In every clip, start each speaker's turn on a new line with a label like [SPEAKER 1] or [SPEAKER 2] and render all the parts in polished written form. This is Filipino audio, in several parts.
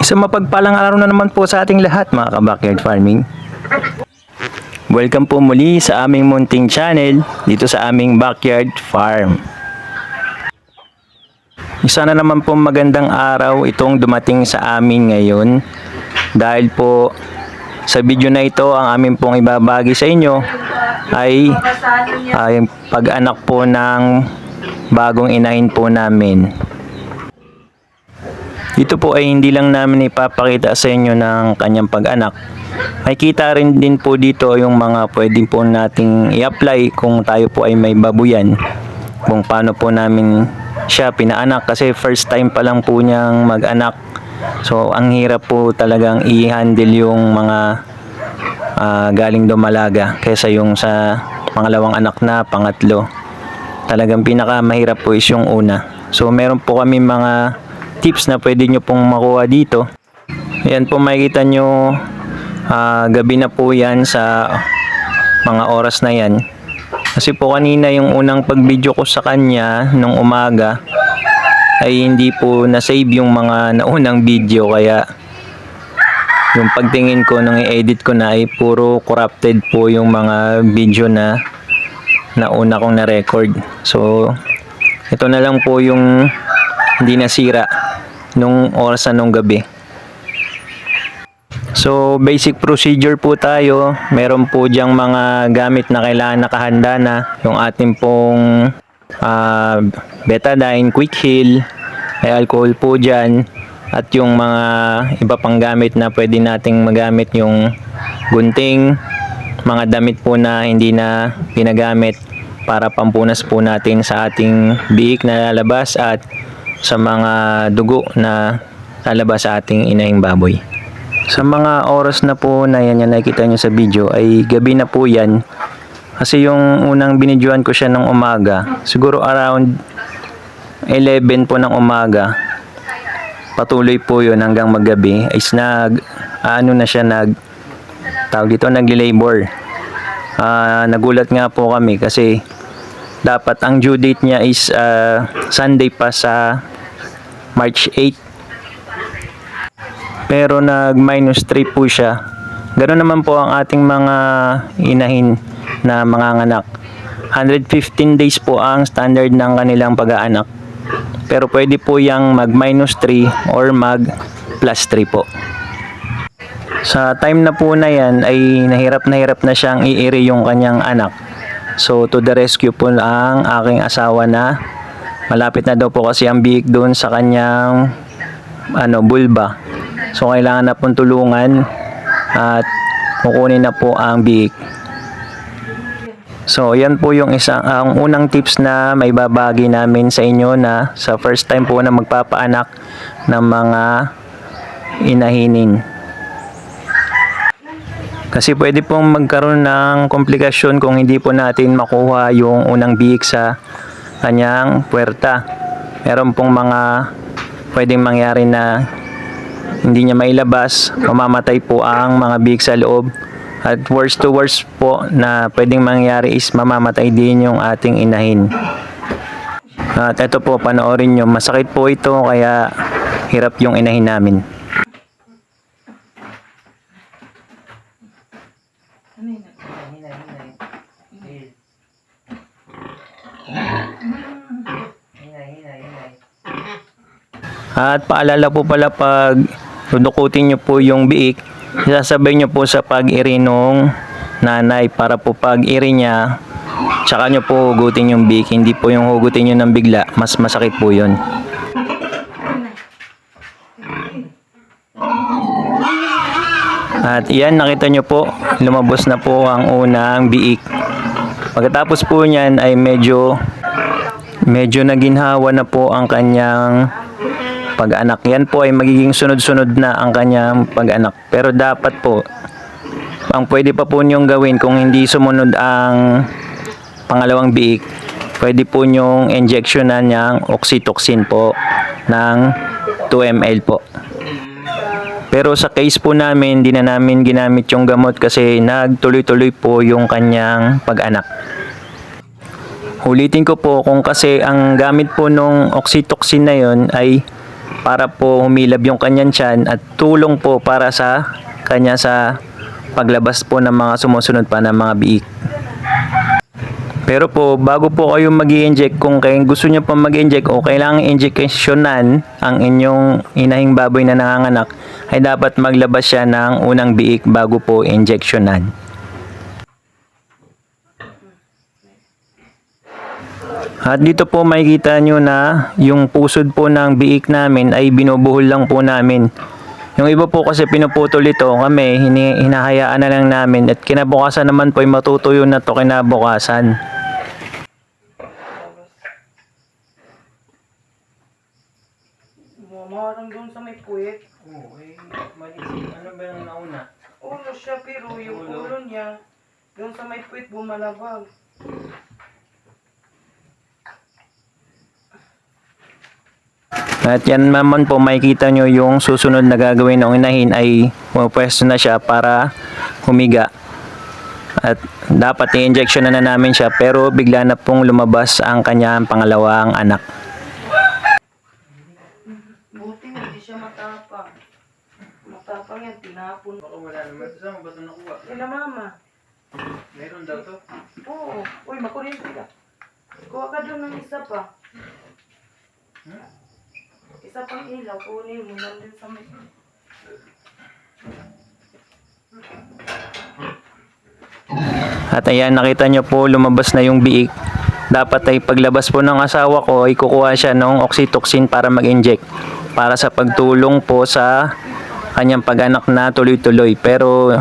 [SPEAKER 1] Isang mapagpalang araw na naman po sa ating lahat mga ka-backyard farming. Welcome po muli sa aming munting channel dito sa aming backyard farm. Isa na naman po magandang araw itong dumating sa amin ngayon dahil po sa video na ito ang aming pong ibabagi sa inyo ay pag-anak po ng bagong inahin po namin. Dito po ay hindi lang namin ipapakita sa inyo ng kanyang pag-anak. May kita rin din po dito yung mga pwede po nating i-apply kung tayo po ay may babuyan. Kung paano po namin siya pinaanak kasi first time pa lang po niyang mag-anak. So ang hirap po talagang i-handle yung mga galing dumalaga kaysa yung sa pangalawang anak na pangatlo. Talagang pinakamahirap po is yung una. So meron po kami mga tips na pwede nyo pong makuha dito. Ayan po makikita nyo, gabi na po yan sa mga oras na yan. Kasi po kanina yung unang pag-video ko sa kanya nung umaga ay hindi po na-save yung mga naunang video, kaya yung pagtingin ko nung i-edit ko na ay puro corrupted po yung mga video na nauna kong na-record. So ito na lang po yung hindi nasira nung oras nung gabi. So basic procedure po tayo. Meron po diyang mga gamit na kailangan nakahanda na. Yung ating pong betadine, quick heal, may alcohol po dyan. At yung mga iba pang gamit na pwede nating magamit, yung gunting, mga damit po na hindi na pinagamit para pampunas po natin sa ating biik na lalabas at sa mga dugo na lalabas sa ating inahing baboy. Sa mga oras na po na yan nakikita nyo sa video ay gabi na po yan. Kasi yung unang binidyoan ko siya ng umaga, siguro around 11 po ng umaga. Patuloy po yun hanggang maggabi. Is nagle-labor. Nagulat nga po kami kasi dapat ang due date niya is Sunday pa sa March 8. Pero nag-3 po siya. Ganoon naman po ang ating mga inahin na manganganak. 115 days po ang standard ng kanilang pag-aanak. Pero pwede po yang mag-3 or mag+3 po. Sa time na po na yan ay nahirap na siyang iiri yung kanyang anak. So to the rescue po ang aking asawa na malapit na daw po kasi ang biik doon sa kanyang bulba. So kailangan na pong tulungan at kukunin na po ang biik. So yan po yung ang unang tips na may babagi namin sa inyo na sa first time po na magpapaanak ng mga inahinin. Kasi pwede pong magkaroon ng komplikasyon kung hindi po natin makuha yung unang biik sa kanyang puwerta. Meron pong mga pwedeng mangyari na hindi niya mailabas, mamamatay po ang mga biik sa loob. At worst to worst po na pwedeng mangyari is mamamatay din yung ating inahin. At ito po, panoorin nyo, masakit po ito kaya hirap yung inahin namin. At paalala po pala, pag dudukutin nyo po yung biik, sasabay nyo po sa pag-iri nung nanay para po pag-iri niya, tsaka nyo po hugutin yung biik, hindi po yung hugutin nyo ng bigla, mas masakit po yun. At yan, nakita nyo po, lumabas na po ang unang biik. Pagkatapos po niyan ay medyo naginhawa na po ang kanyang pag-anak. Yan po ay magiging sunod-sunod na ang kanyang pag-anak. Pero dapat po, ang pwede pa po nyong gawin kung hindi sumunod ang pangalawang biik, pwede po nyong injectionan ng oxytocin po ng 2 ml po. Pero sa case po namin, hindi na namin ginamit yung gamot kasi nagtuloy-tuloy po yung kanyang pag-anak. Ulitin ko po, kung kasi ang gamit po nung oxytocin na yon ay para po humilab yung kanyang tiyan at tulong po para sa kanya sa paglabas po ng mga sumusunod pa ng mga biik. Pero po, bago po kayo mag-i-inject, kung kayo gusto nyo pa mag-inject o kailangan injectionan ang inyong inahing baboy na nanganganak, ay dapat maglabas siya ng unang biik bago po injectionan. At dito po makikita nyo na yung pusod po ng biik namin ay binubuhol lang po namin. Yung iba po kasi pinuputol ito, kami hinahayaan na lang namin at kinabukasan naman po ay matutuyo na to kinabukasan.
[SPEAKER 2] Mamarang doon sa may puwet.
[SPEAKER 1] Oo, malisip. Ano ba yung nauna?
[SPEAKER 2] Ulo siya pero yung ulo niya doon sa may puwet bumalabag.
[SPEAKER 1] At yan naman po makikita nyo yung susunod na gagawin ng inahin ay pumapwesto na siya para humiga. At dapat i-injection na namin siya pero bigla na pong lumabas ang kanyang pangalawang anak.
[SPEAKER 2] Buti hindi siya matapang. Matapang yan, tinapon.
[SPEAKER 1] Baka wala naman. Saan ba ito nakuha?
[SPEAKER 2] Kila mama.
[SPEAKER 1] Meron daw to?
[SPEAKER 2] Oo. Uy, makuryente ka. Kuha ka doon ng isa pa. Isa pang ilaw, kunin mo nandun sa may...
[SPEAKER 1] At ayan, nakita nyo po lumabas na yung biik. Dapat ay paglabas po ng asawa ko ay kukuha siya ng oxytocin para mag-inject. Para sa pagtulong po sa kanyang pag-anak na tuloy-tuloy. Pero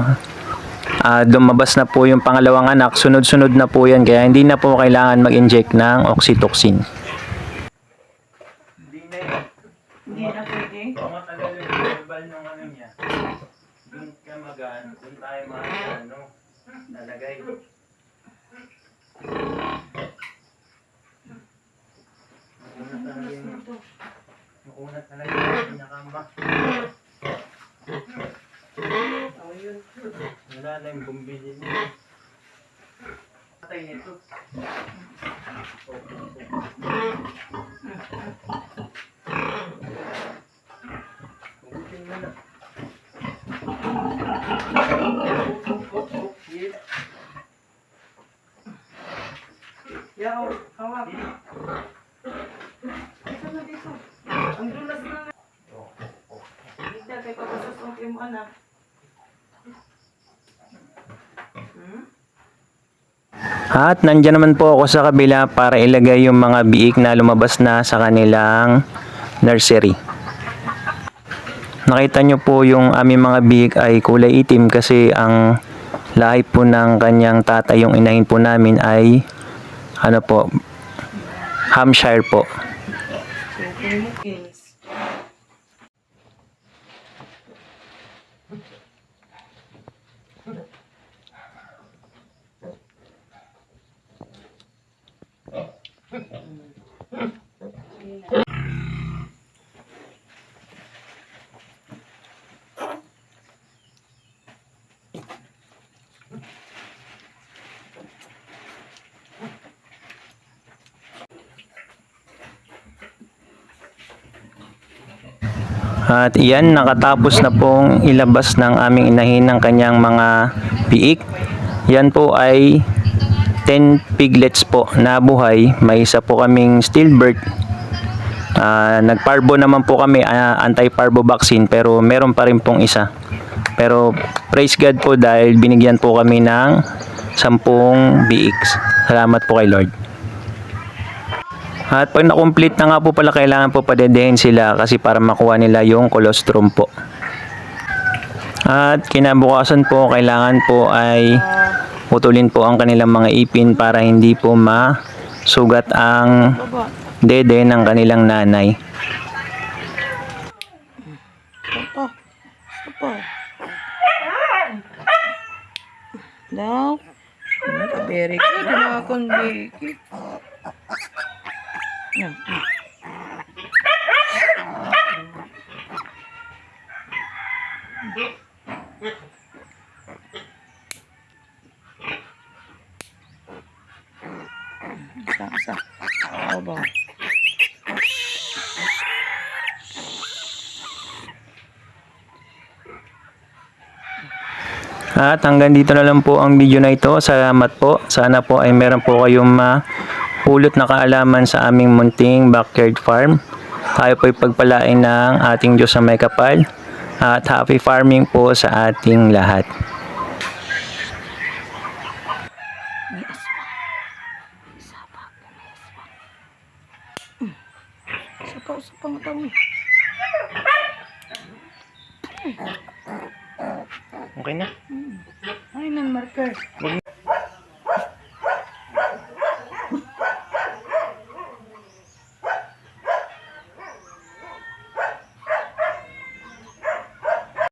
[SPEAKER 1] lumabas na po yung pangalawang anak, sunod-sunod na po yan. Kaya hindi na po kailangan mag-inject ng oxytocin.
[SPEAKER 2] Hindi na pwede.
[SPEAKER 1] Matagal yung verbal ng ano niya. Doon ka magaan, doon tayo ano, nalagay. Makunat talaga yung pinakamba.
[SPEAKER 2] Ayun.
[SPEAKER 1] Wala na yung bumili niya. Patay nito. Bubutin mo na.
[SPEAKER 2] Yaw, hawak. Dito na dito. Ang dulas na nga. Dito kay papasasok yung anak.
[SPEAKER 1] At nandyan naman po ako sa kabila para ilagay yung mga biik na lumabas na sa kanilang nursery. Nakita nyo po yung aming mga biik ay kulay itim kasi ang lahi po ng kanyang tatay, yung inahin po namin ay ano po, Hampshire po.
[SPEAKER 2] Okay mo, Kings.
[SPEAKER 1] At iyan, nakatapos na pong ilabas ng aming inahin ng kanyang mga biik. Yan po ay 10 piglets po na buhay. May isa po kaming stillbirth. Nagparbo naman po kami, anti-parvo vaccine, pero meron pa rin pong isa. Pero praise God po dahil binigyan po kami ng 10 biiks. Salamat po kay Lord. At pag na-complete na nga po pala, kailangan po padedehin sila kasi para makuha nila yung colostrum po. At kinabukasan po, kailangan po ay putulin po ang kanilang mga ipin para hindi po masugat ang dede ng kanilang nanay.
[SPEAKER 2] Apa? Daw. Very good na akong bikit. Yan. Isa. Ba.
[SPEAKER 1] At hanggang dito na lang po ang video na ito. Salamat po. Sana po ay meron po kayong mapulot na kaalaman sa aming munting backyard farm. Tayo po ay pagpalain ng ating Diyos na may kapal. At happy farming po sa ating lahat.
[SPEAKER 2] May asma. Sabak. May asma. Sapa nga tao.
[SPEAKER 1] Okay na?
[SPEAKER 2] Ay, nang marker.